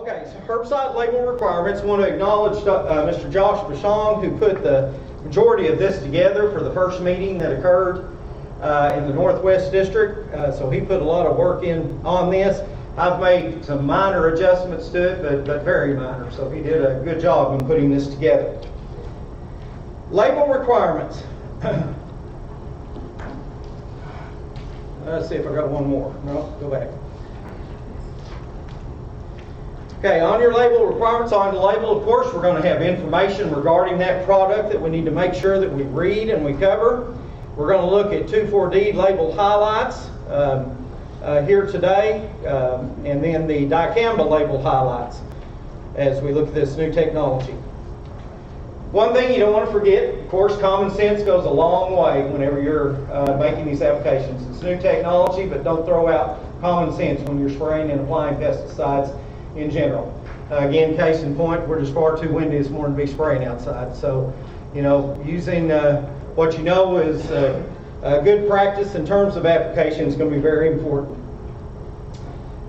Okay, so herbicide label requirements. I want to acknowledge Mr. Josh Bashong, who put the majority of this together for the first meeting that occurred in the Northwest District. So he put a lot of work in on this. I've made some minor adjustments to it, but very minor. So he did a good job in putting this together. Label requirements. Let's see if I got one more. No, go back. Okay, on your label requirements, on the label, of course, we're going to have information regarding that product that we need to make sure that we read and we cover. We're going to look at 2,4-D label highlights here today, and then the dicamba label highlights as we look at this new technology. One thing you don't want to forget, of course, common sense goes a long way whenever you're making these applications. It's new technology, but don't throw out common sense when you're spraying and applying pesticides in general. Again, case in point, we're just far too windy this morning to be spraying outside. So, you know, using what you know is a good practice in terms of application is going to be very important.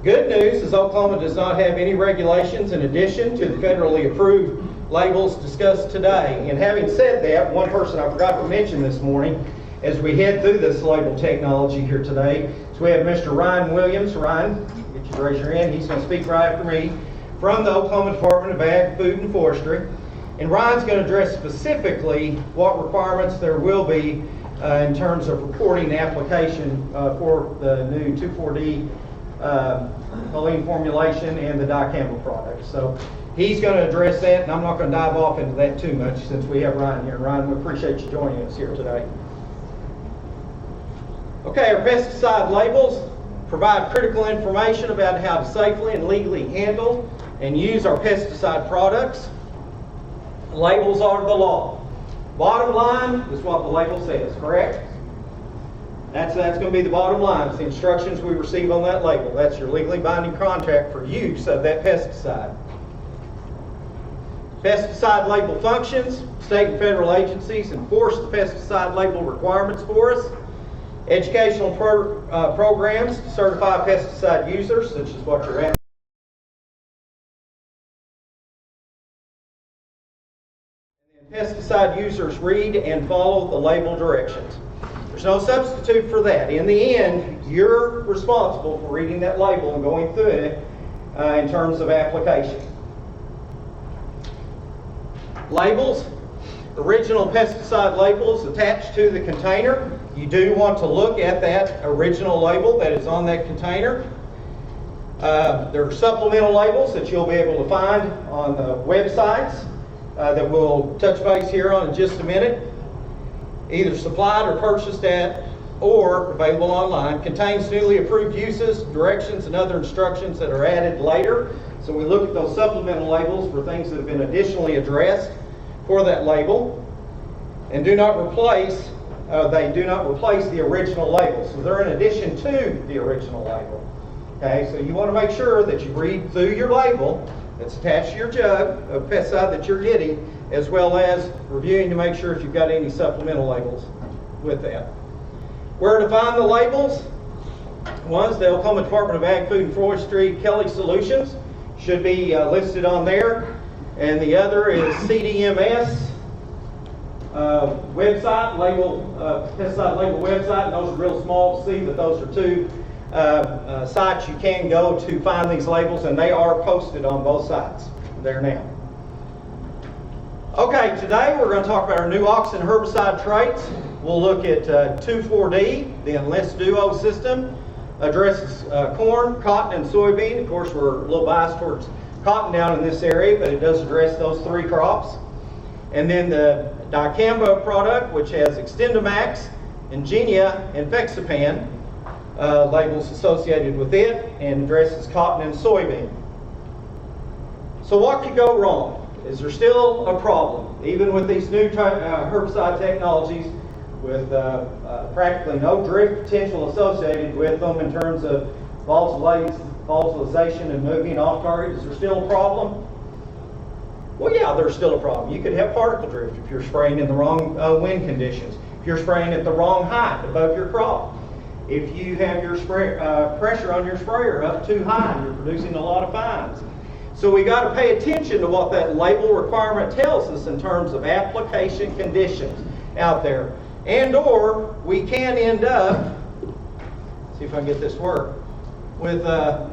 Good news is Oklahoma does not have any regulations in addition to the federally approved labels discussed today. And having said that, one person I forgot to mention this morning as we head through this label technology here today, so we have Mr. Ryan Williams. Ryan, get you to raise your hand. He's going to speak right after me from the Oklahoma Department of Ag, Food, and Forestry. And Ryan's going to address specifically what requirements there will be in terms of reporting the application for the new 2,4-D choline formulation and the dicamba product. So he's going to address that, and I'm not going to dive off into that too much since we have Ryan here. Ryan, we appreciate you joining us here today. Okay, our pesticide labels provide critical information about how to safely and legally handle and use our pesticide products. Labels are the law. Bottom line is what the label says, correct? That's going to be the bottom line. It's the instructions we receive on that label. That's your legally binding contract for use of that pesticide. Pesticide label functions. State and federal agencies enforce the pesticide label requirements for us. Educational programs to certify pesticide users, such as what you're at. And then pesticide users read and follow the label directions. There's no substitute for that. In the end, you're responsible for reading that label and going through it in terms of application. Labels. Original pesticide labels attached to the container. You do want to look at that original label that is on that container. There are supplemental labels that you'll be able to find on the websites that we'll touch base here on in just a minute. Either supplied or purchased at or available online. Contains newly approved uses, directions, and other instructions that are added later. So we look at those supplemental labels for things that have been additionally addressed for that label, and they do not replace the original label. So they're in addition to the original label. Okay, so you want to make sure that you read through your label that's attached to your jug of pesticide that you're getting, as well as reviewing to make sure if you've got any supplemental labels with that. Where to find the labels? One is the Oklahoma Department of Ag, Food, and Forestry Kelly Solutions. Should be listed on there. And the other is CDMS website, pesticide label website. And those are real small to see, but those are two sites you can go to find these labels, and they are posted on both sites there now. Okay, today we're going to talk about our new auxin herbicide traits. We'll look at 2,4-D, the Enlist Duo system. Addresses corn, cotton, and soybean. Of course, we're a little biased towards cotton down in this area, but it does address those three crops. And then the dicamba product, which has Extendamax, Ingenia, and Fexapan labels associated with it, and addresses cotton and soybean. So what could go wrong? Is there still a problem, even with these new herbicide technologies, with practically no drift potential associated with them in terms of volatilization and moving off target? Is there still a problem? Well, yeah, there's still a problem. You could have particle drift if you're spraying in the wrong wind conditions, if you're spraying at the wrong height above your crop, if you have your pressure on your sprayer up too high and you're producing a lot of fines. So we got to pay attention to what that label requirement tells us in terms of application conditions out there. And or we can end up, see if I can get this to work, with a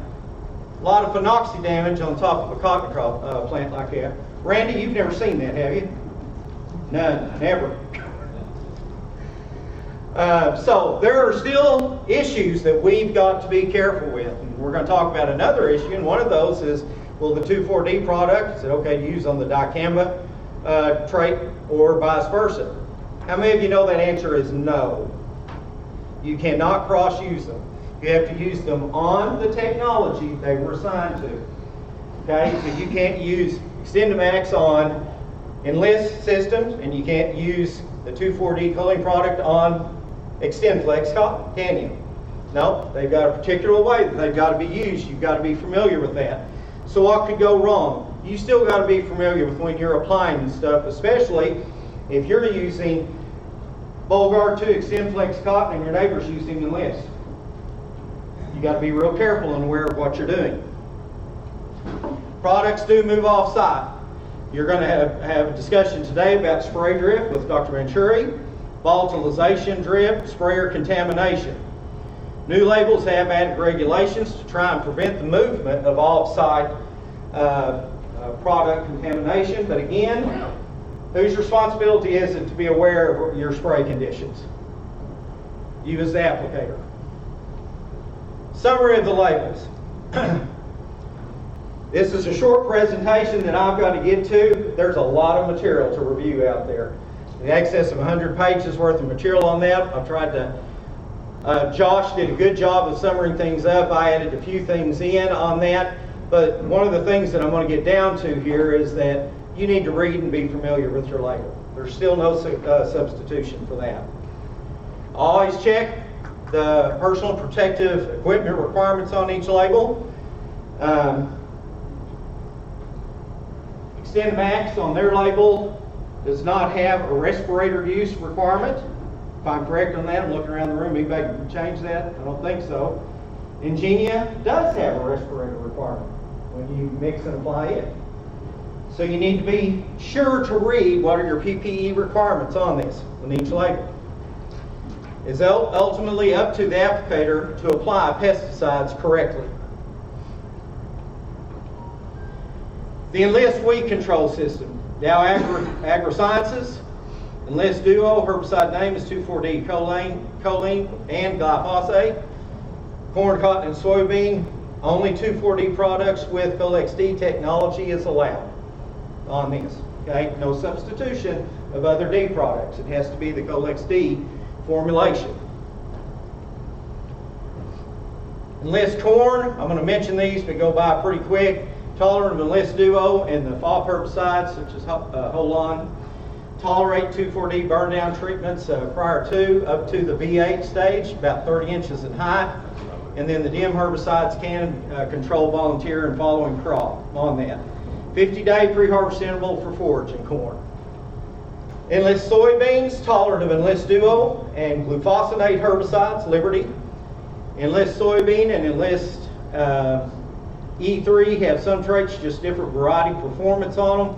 lot of phenoxy damage on top of a cotton crop plant like that. Randy, you've never seen that, have you? None, never. So there are still issues that we've got to be careful with. And we're going to talk about another issue, and one of those is, will the 2,4-D product, is it okay to use on the dicamba trait or vice versa? How many of you know that answer is no? You cannot cross-use them. You have to use them on the technology they were assigned to. Okay, so you can't use XtendiMax on Enlist systems, and you can't use the 2,4-D culling product on XtendFlex cotton, can you? No, they've got a particular way that they've got to be used. You've got to be familiar with that. So what could go wrong? You still got to be familiar with when you're applying stuff, especially if you're using Bollgard 2 XtendFlex cotton and your neighbor's using Enlist. You got to be real careful and aware of what you're doing. Products do move off site. You're going to have a discussion today about spray drift with Dr. Venturi, volatilization drift, sprayer contamination. New labels have added regulations to try and prevent the movement of off-site product contamination, but again, whose responsibility is it to be aware of your spray conditions? You as the applicator. Summary of the labels. This is a short presentation that I've got to get to. There's a lot of material to review out there. In excess of 100 pages worth of material on that. I've tried to, Josh did a good job of summarizing things up. I added a few things in on that. But one of the things that I'm going to get down to here is that you need to read and be familiar with your label. There's still no substitution for that. Always check the personal protective equipment requirements on each label. XtendMax on their label does not have a respirator use requirement. If I'm correct on that, I'm looking around the room, anybody can change that? I don't think so. Ingenia does have a respirator requirement when you mix and apply it. So you need to be sure to read what are your PPE requirements on this, on each label. It's ultimately up to the applicator to apply pesticides correctly. The Enlist Weed Control System. Dow AgroSciences. Enlist Duo, herbicide name is 2,4-D choline and glyphosate. Corn, cotton, and soybean. Only 2,4-D products with Colex-D technology is allowed on this. Okay, no substitution of other D products. It has to be the Colex-D formulation. Enlist corn, I'm going to mention these but go by pretty quick. Tolerant of Enlist Duo and the FOP herbicides such as Holon. Tolerate 2,4-D burn down treatments prior to up to the V8 stage, about 30 inches in height. And then the DIM herbicides can control volunteer and following crop on that. 50-day pre-harvest interval for forage and corn. Enlist soybeans, tolerant of Enlist Duo and glufosinate herbicides, Liberty. Enlist soybean and Enlist E3 have some traits, just different variety performance on them.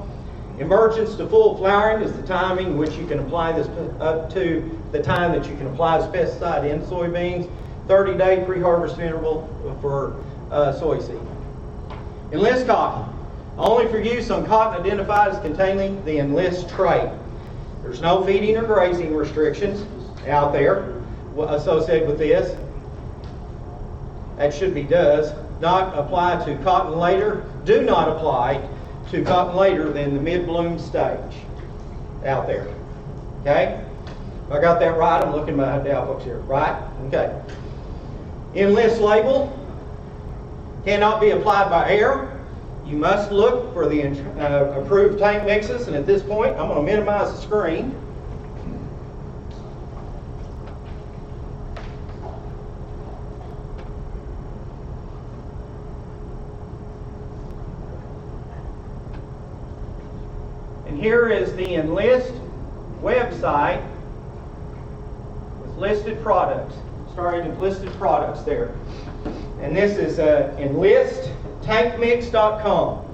Emergence to full flowering is the timing which you can apply this, up to the time that you can apply this pesticide in soybeans. 30-day pre-harvest interval for soy seed. Enlist cotton, only for use on cotton identified as containing the Enlist trait. There's no feeding or grazing restrictions out there associated with this. That should be does. Not apply to cotton later. Do not apply to cotton later than the mid-bloom stage out there. Okay? If I got that right, I'm looking at my Dow books here. Right? Okay. Enlist label cannot be applied by air. You must look for the approved tank mixes, and at this point, I'm going to minimize the screen. And here is the Enlist website with listed products. Starting with listed products there. And this is enlisttankmix.com.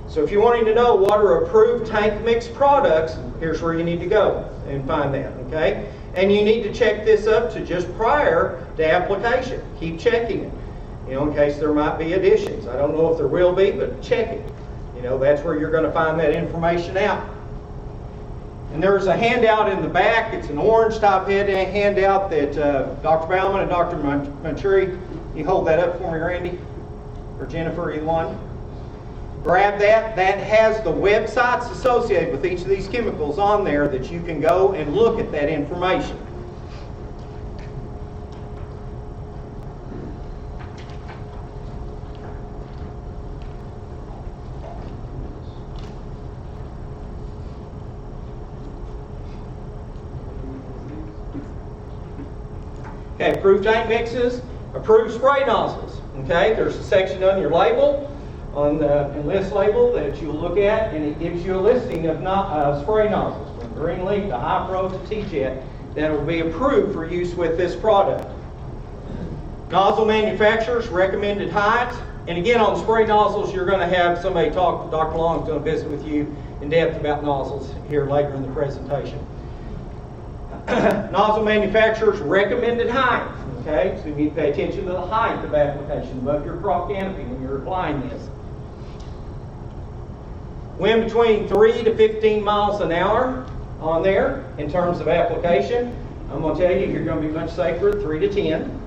So if you're wanting to know what are approved tank mix products, here's where you need to go and find that, okay? And you need to check this up to just prior to application. Keep checking it, you know, in case there might be additions. I don't know if there will be, but check it. You know, that's where you're going to find that information out. And there's a handout in the back. It's an orange type handout that Dr. Bauman and Dr. Manchuri, you hold that up for me, Randy, or Jennifer, either one. Grab that. That has the websites associated with each of these chemicals on there that you can go and look at that information. Okay, approved tank mixes, approved spray nozzles. Okay, there's a section on your label, on the enlist label, that you'll look at, and it gives you a listing of spray nozzles, from green leaf to high pro to T-jet, that will be approved for use with this product. Nozzle manufacturers, recommended heights, and again on spray nozzles, you're going to have somebody talk. Dr. Long's going to visit with you in depth about nozzles here later in the presentation. Nozzle manufacturers' recommended height. Okay, so you need to pay attention to the height of application above your crop canopy when you're applying this. Wind between 3 to 15 miles an hour on there in terms of application. I'm going to tell you, you're going to be much safer at 3 to 10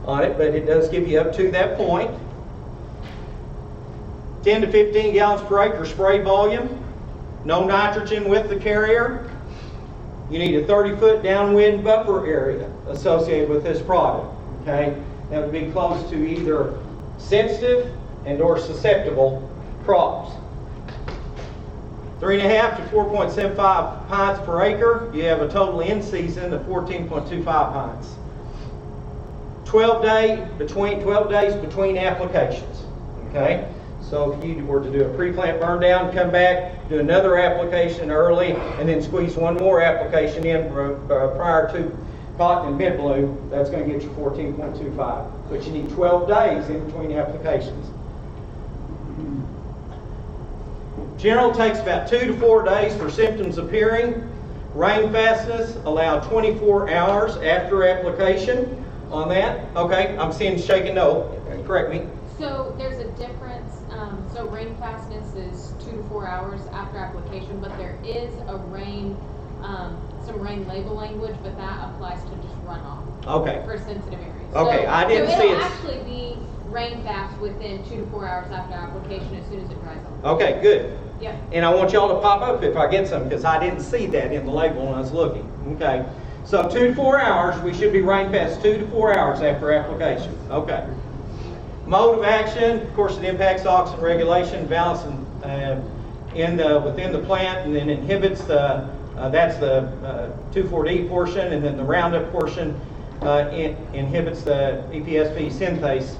on it, but it does give you up to that point. 10 to 15 gallons per acre spray volume. No nitrogen with the carrier. You need a 30-foot downwind buffer area associated with this product. Okay, that would be close to either sensitive and or susceptible crops. 3.5 to 4.75 pints per acre. You have a total in season of 14.25 pints. 12 days between applications. Okay. So if you were to do a pre-plant burn down, come back, do another application early, and then squeeze one more application in prior to cotton and mid bloom, that's going to get you 14.25. But you need 12 days in between applications. General takes about 2 to 4 days for symptoms appearing. Rain fastness, allow 24 hours after application on that. Okay, I'm seeing shaking no. Correct me. So there's a difference. So rain fastness is 2 to 4 hours after application, but there is a some rain label language, but that applies to just runoff. Okay. For sensitive areas. Okay, so, I didn't see it. It'll actually be rain fast within 2 to 4 hours after application as soon as it dries off. Okay, good. Yeah. And I want y'all to pop up if I get some, because I didn't see that in the label when I was looking. Okay. So 2 to 4 hours, we should be rain fast 2 to 4 hours after application. Okay. Mode of action, of course, it impacts oxygen regulation, balance within the plant, and then inhibits the, that's the 2,4-D portion, and then the Roundup portion inhibits the EPSP synthase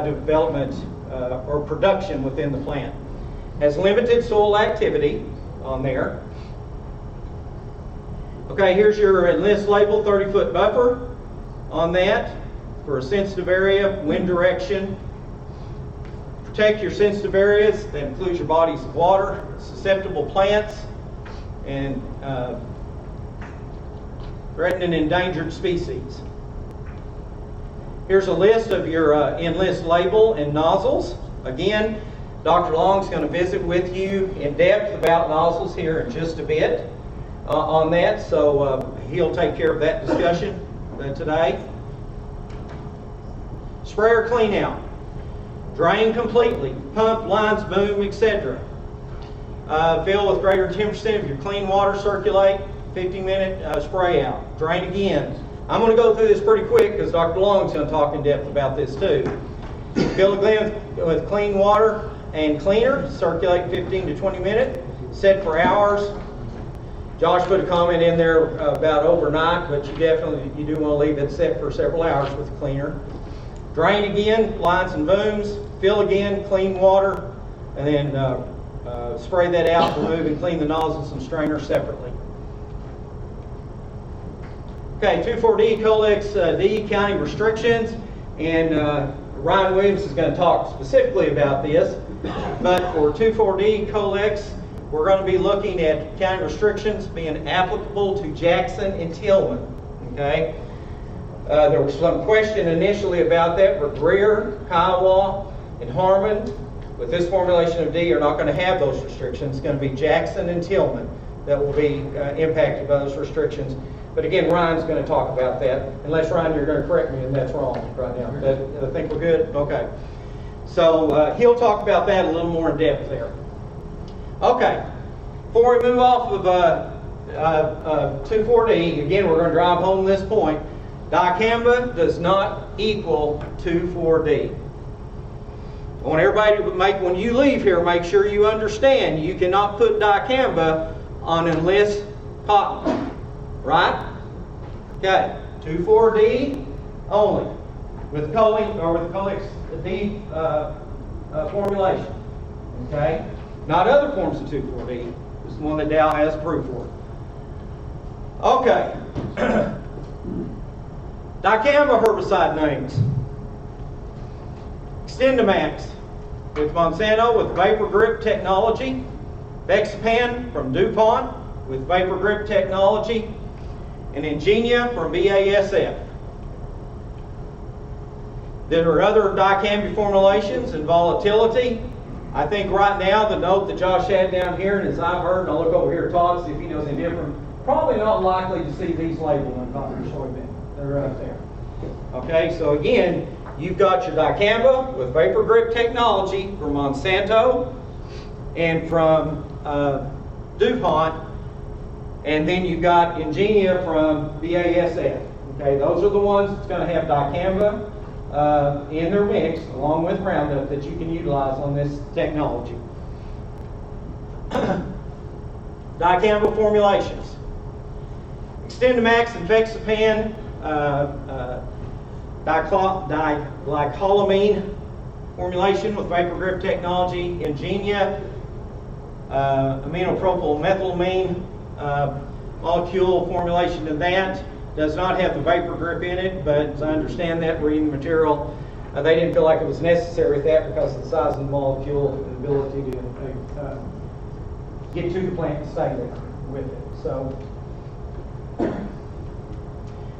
development or production within the plant. Has limited soil activity on there. Okay, here's your enlist label, 30-foot buffer on that. For a sensitive area, wind direction. Protect your sensitive areas. That includes your bodies of water, susceptible plants, and threatened and endangered species. Here's a list of your enlist label and nozzles. Again, Dr. Long's going to visit with you in depth about nozzles here in just a bit on that, so he'll take care of that discussion today. Sprayer clean out. Drain completely. Pump, lines, boom, etc. Fill with greater than 10% of your clean water. Circulate. 15-minute spray out. Drain again. I'm going to go through this pretty quick because Dr. Long's going to talk in depth about this too. Fill again with clean water and cleaner. Circulate 15 to 20 minutes. Set for hours. Josh put a comment in there about overnight, but you do want to leave it set for several hours with the cleaner. Drain again, lines and booms. Fill again, clean water, and then spray that out. Remove and clean the nozzles and strainers separately. Okay, 2,4-D, Colex D county restrictions, and Ryan Williams is going to talk specifically about this, but for 2,4-D Colex, we're going to be looking at county restrictions being applicable to Jackson and Tillman. Okay? There was some question initially about that, but Greer, Kiowa, and Harmon, with this formulation of D, are not going to have those restrictions. It's going to be Jackson and Tillman that will be impacted by those restrictions. But again, Ryan's going to talk about that. Unless, Ryan, you're going to correct me and that's wrong right now. I think we're good? Okay. So he'll talk about that a little more in depth there. Okay. Before we move off of 2,4-D, again, we're going to drive home this point. Dicamba does not equal 2,4-D. I want everybody to when you leave here, make sure you understand you cannot put dicamba on enlist cotton. Right? Okay. 2,4-D only. With choline or with Colex D formulation. Okay? Not other forms of 2,4-D. This is the one that Dow has approved for. Okay. Dicamba herbicide names. Extendamax with Monsanto with Vapor Grip technology. Bexapan from DuPont with Vapor Grip technology. And Ingenia from BASF. There are other dicamba formulations and volatility. I think right now the note that Josh had down here, and as I've heard, and I'll look over here at Todd to see if he knows any different, probably not likely to see these labeled on cotton or soybean. They're up there. Okay, so again, you've got your dicamba with Vapor Grip technology from Monsanto and from DuPont, and then you've got Ingenia from BASF. Okay, those are the ones that's going to have dicamba in their mix, along with Roundup, that you can utilize on this technology. Dicamba formulations. Extendamax and Bexapan diglycolamine formulation with Vapor Grip technology. Ingenia aminopropylmethylamine molecule formulation in that. Does not have the Vapor Grip in it, but as I understand that, reading the material, they didn't feel like it was necessary with that because of the size of the molecule and the ability to get to the plant and stay there with it. So,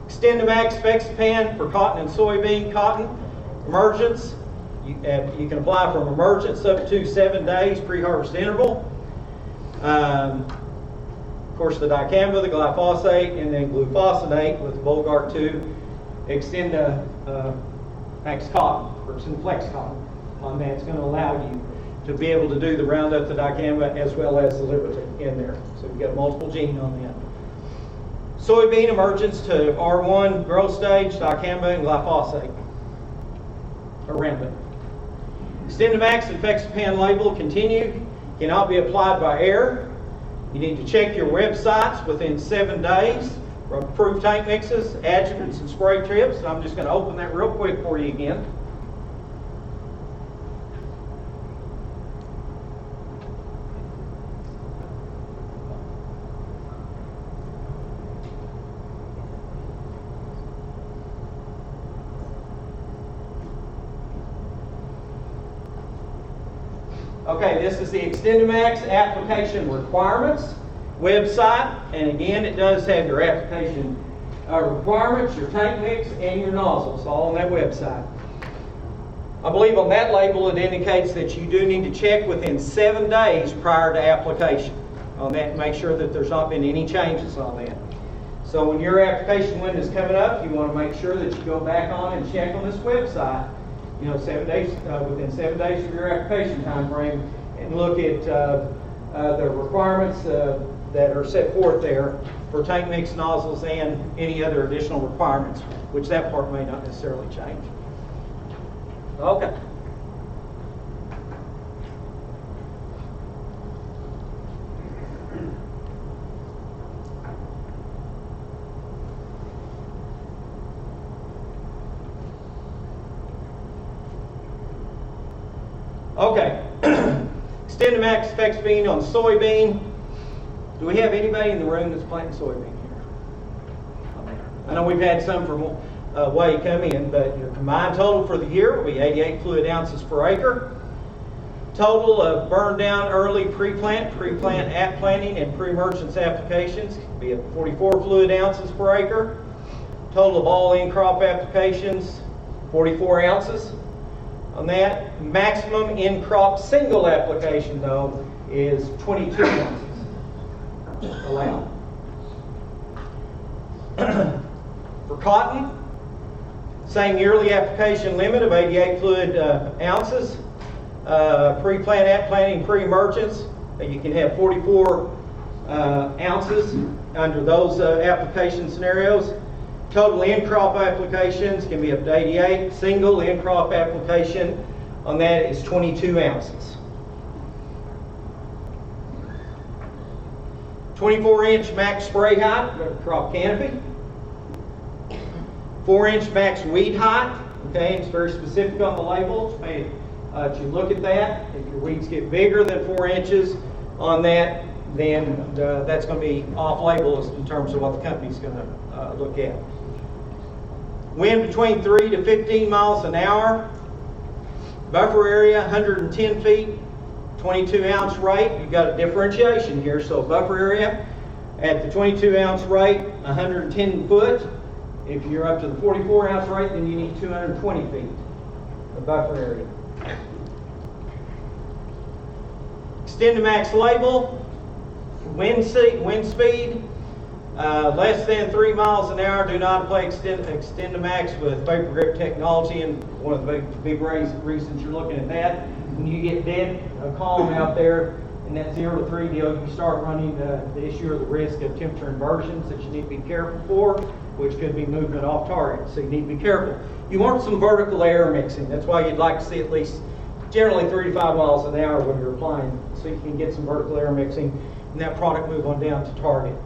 Extendamax Bexapan for cotton and soybean. Cotton emergence, you can apply from emergence up to 7 days pre-harvest interval. Of course, the dicamba, the glyphosate, and then glufosinate with Volgart 2 Extendamax cotton or Synflex cotton on that. It's going to allow you to be able to do the Roundup, the dicamba, as well as the Liberty in there. So you've got multiple gene on that. Soybean emergence to R1 growth stage, dicamba, and glyphosate or Roundup. Extendamax and Bexapan label continued. Cannot be applied by air. You need to check your websites within 7 days for approved tank mixes, adjuvants, and spray trips. And I'm just going to open that real quick for you again. Okay, this is the Extendamax application requirements website, and again, it does have your application requirements, your tank mix, and your nozzles, all on that website. I believe on that label it indicates that you do need to check within 7 days prior to application on that and make sure that there's not been any changes on that. So when your application window is coming up, you want to make sure that you go back on and check on this website, 7 days, within 7 days of your application time frame, and look at the requirements that are set forth there for tank mix, nozzles, and any other additional requirements, which that part may not necessarily change. Okay. Okay, Extendamax Specs bean on soybean. Do we have anybody in the room that's planting soybean here? I know we've had some from way come in, but your combined total for the year will be 88 fluid ounces per acre. Total of burned down early pre-plant, at planting, and pre-emergence applications will be at 44 fluid ounces per acre. Total of all in-crop applications, 44 ounces. On that, maximum in-crop single application though is 22 ounces allowed. For cotton, same yearly application limit of 88 fluid ounces. Pre-plant, at planting, pre-emergence, you can have 44 ounces under those application scenarios. Total in-crop applications can be up to 88. Single in-crop application on that is 22 ounces. 24-inch max spray height, crop canopy. 4-inch max weed height. Okay, it's very specific on the label. If you look at that, if your weeds get bigger than 4 inches on that, then that's going to be off-label in terms of what the company's going to look at. Wind between 3 to 15 miles an hour. Buffer area 110 feet, 22 ounce rate. You've got a differentiation here. So buffer area at the 22 ounce rate, 110 foot. If you're up to the 44 ounce rate, then you need 220 feet of buffer area. Extend-to-max label, wind speed, less than 3 miles an hour. Do not apply extend-to-max with vapor grip technology, and one of the big reasons you're looking at that, when you get dead calm out there in that 0 to 3 deal, you start running the issue or the risk of temperature inversions that you need to be careful for, which could be movement off target. So you need to be careful. You want some vertical air mixing. That's why you'd like to see at least generally 3 to 5 miles an hour when you're applying, so you can get some vertical air mixing and that product move on down to target.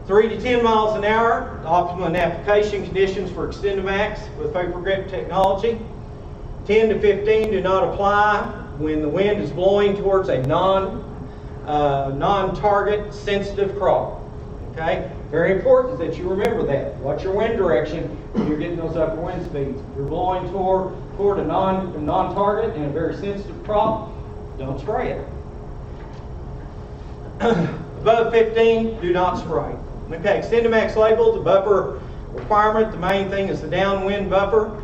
3 to 10 miles an hour, optimum application conditions for Extend-to-Max with vapor grip technology. 10 to 15 do not apply when the wind is blowing towards a non-target sensitive crop. Okay? Very important that you remember that. Watch your wind direction when you're getting those upper wind speeds. If you're blowing toward a non-target and a very sensitive crop, don't spray it. Above 15, do not spray. Okay, Extend-to-Max label, the buffer requirement, the main thing is the downwind buffer.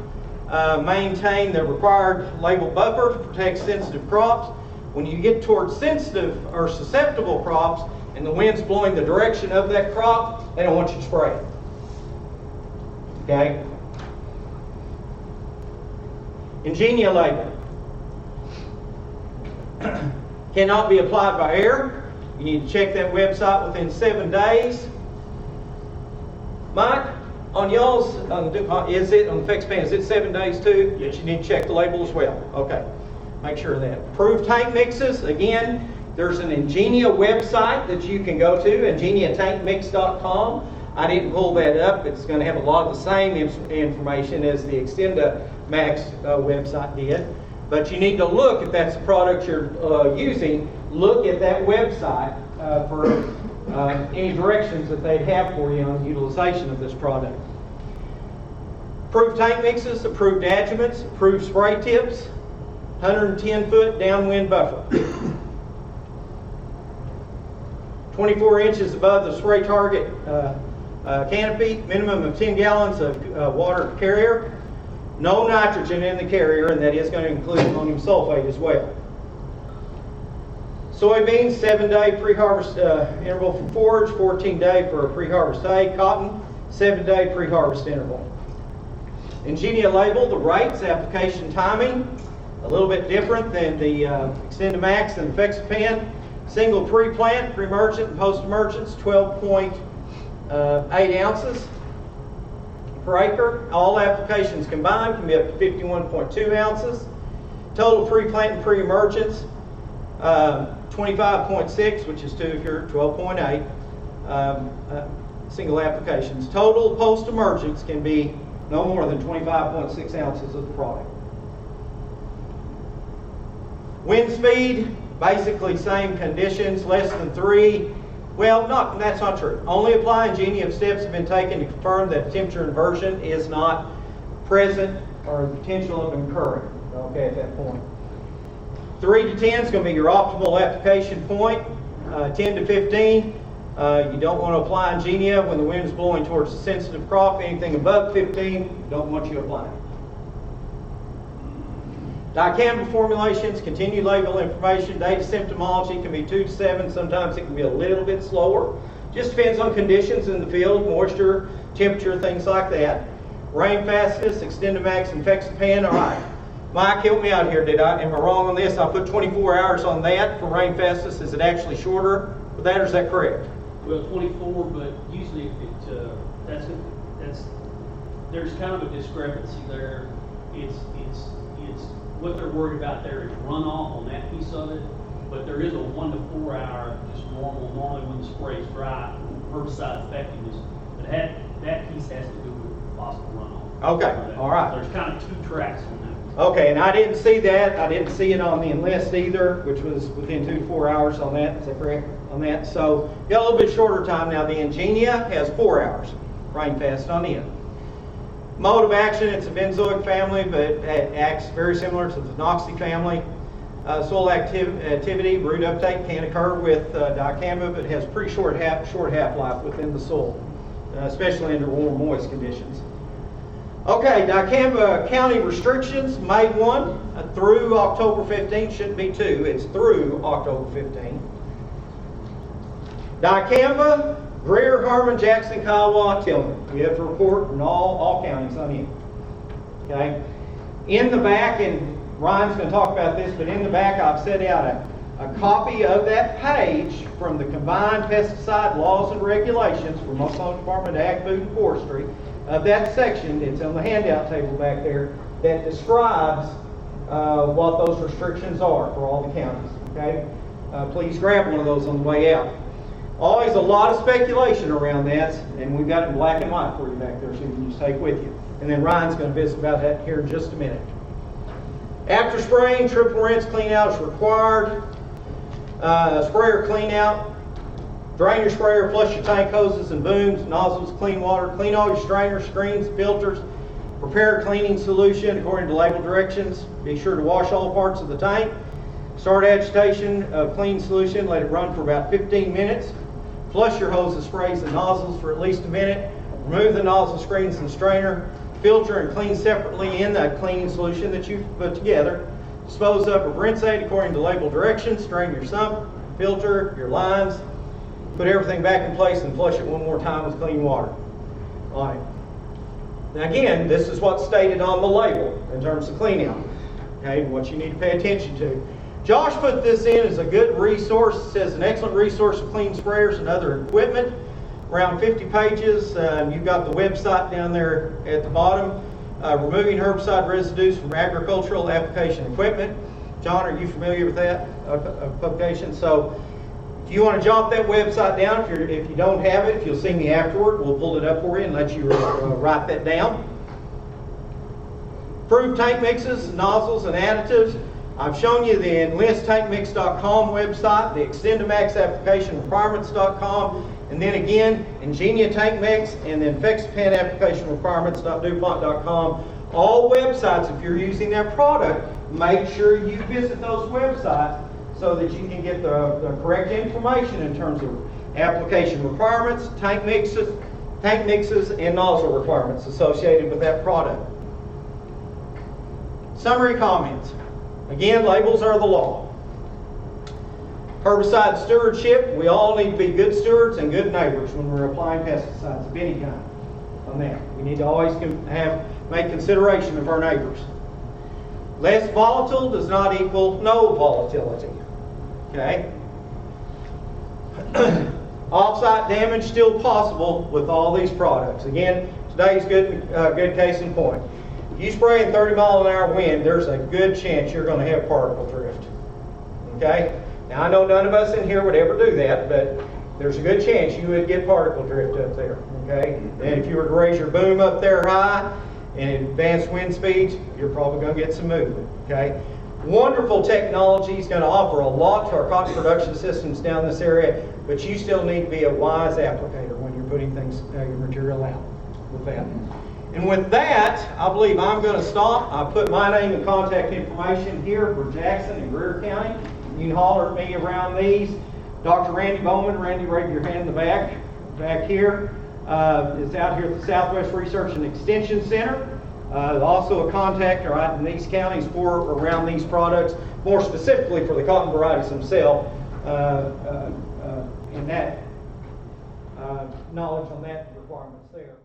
Maintain the required label buffer to protect sensitive crops. When you get towards sensitive or susceptible crops and the wind's blowing the direction of that crop, they don't want you to spray it. Okay? Ingenia label. Cannot be applied by air. You need to check that website within 7 days. Mike, on y'all's, is it on the fix pan, is it 7 days too? Yes, you need to check the label as well. Okay, make sure of that. Approved tank mixes, again, there's an Ingenia website that you can go to, ingeniatankmix.com. I didn't pull that up. It's going to have a lot of the same information as the Extend-to-Max website did. But you need to look, if that's the product you're using, look at that website for any directions that they'd have for you on utilization of this product. Approved tank mixes, approved adjuvants, approved spray tips, 110 foot downwind buffer. 24 inches above the spray target canopy, minimum of 10 gallons of water carrier. No nitrogen in the carrier, and that is going to include ammonium sulfate as well. Soybeans, 7-day pre-harvest interval for forage, 14-day for a pre-harvest hay. Cotton, 7-day pre-harvest interval. Ingenia label, the rates, application timing, a little bit different than the Extend-to-Max and Fexapan. Single pre-plant, pre-emergent, and post-emergence, 12.8 ounces per acre. All applications combined can be up to 51.2 ounces. Total pre-plant and pre-emergence, 25.6, which is 2 if you're 12.8 single applications. Total post-emergence can be no more than 25.6 ounces of the product. Wind speed, basically same conditions, less than 3 Well, that's not true. Only apply Ingenia if steps have been taken to confirm that temperature inversion is not present or the potential of occurring, okay, at that point. 3 to 10 is going to be your optimal application point. 10 to 15, you don't want to apply Ingenia when the wind is blowing towards the sensitive crop. Anything above 15, you don't want you to apply. Dicamba formulations, continued label information, data symptomology can be 2 to 7. Sometimes it can be a little bit slower. Just depends on conditions in the field, moisture, temperature, things like that. Rain fastness, Extendamax, and Fexapan. All right, Mike, help me out here. Am I wrong on this? I put 24 hours on that for rain fastness. Is it actually shorter for that, or is that correct? Well, 24, but usually if there's kind of a discrepancy there. It's what they're worried about there is runoff on that piece of it, but there is a 1 to 4 hour just normally when the spray is dry, herbicide effectiveness. But that piece has to do with possible runoff. Okay, all right. There's kind of 2 tracks on that. Okay, and I didn't see that. I didn't see it on the Enlist either, which was within 2 to 4 hours on that. Is that correct on that? So you got a little bit shorter time now. The Ingenia has 4 hours, rain fast on in. Mode of action, it's a benzoic family, but it acts very similar to the Noxie family. Soil activity, root uptake can occur with dicamba, but it has pretty short half-life within the soil, especially under warm, moist conditions. Okay, dicamba county restrictions, May 1 through October 15, shouldn't be 2, it's through October 15. Dicamba, Greer, Harmon, Jackson, Kiowa, Tillman. We have to report in all counties on it. Okay? In the back, and Ryan's going to talk about this, but in the back I've set out a copy of that page from the Combined Pesticide Laws and Regulations from Oklahoma Department of Ag, Food, and Forestry of that section. It's on the handout table back there that describes what those restrictions are for all the counties. Okay? Please grab one of those on the way out. Always a lot of speculation around that, and we've got it in black and white for you back there so you can just take with you. And then Ryan's going to visit about that here in just a minute. After spraying, triple rinse clean out is required. Sprayer clean out. Drain your sprayer, flush your tank hoses and booms, nozzles, clean water. Clean all your strainers, screens, filters. Prepare a cleaning solution according to label directions. Be sure to wash all parts of the tank. Start agitation of clean solution. Let it run for about 15 minutes. Flush your hoses, sprays, and nozzles for at least a minute. Remove the nozzle, screens, and strainer. Filter and clean separately in that cleaning solution that you've put together. Dispose of rinsate according to label directions. Strain your sump, filter, your lines. Put everything back in place and flush it one more time with clean water. All right. Now again, this is what's stated on the label in terms of clean out. Okay, what you need to pay attention to. Josh put this in as a good resource. It says an excellent resource of clean sprayers and other equipment. Around 50 pages. You've got the website down there at the bottom. Removing herbicide residues from agricultural application equipment. John, are you familiar with that publication? So if you want to jot that website down, if you don't have it, if you'll see me afterward, we'll pull it up for you and let you write that down. Approved tank mixes, nozzles, and additives. I've shown you the enlisttankmix.com website, the Extendamax application requirements.com, and then again, Ingenia Tank Mix, and then Fexapan application requirements.dupont.com. All websites, if you're using that product, make sure you visit those websites so that you can get the correct information in terms of application requirements, tank mixes, and nozzle requirements associated with that product. Summary comments. Again, labels are the law. Herbicide stewardship, we all need to be good stewards and good neighbors when we're applying pesticides of any kind on that. We need to always make consideration of our neighbors. Less volatile does not equal no volatility. Okay? Off-site damage still possible with all these products. Again, today's good case in point. If you spray in 30-mile-an-hour wind, there's a good chance you're going to have particle drift. Okay? Now, I know none of us in here would ever do that, but there's a good chance you would get particle drift up there. Okay? And if you were to raise your boom up there high and advanced wind speeds, you're probably going to get some movement. Okay? Wonderful technology. It's going to offer a lot to our cotton production systems down this area, but you still need to be a wise applicator when you're putting things, your material out with that. And with that, I believe I'm going to stop. I put my name and contact information here for Jackson and Greer County. You can holler at me around these. Dr. Randy Bowman, Randy, raise your hand in the back here, is out here at the Southwest Research and Extension Center. Also a contact right in these counties for around these products, more specifically for the cotton varieties themselves, and that knowledge on that requirements there.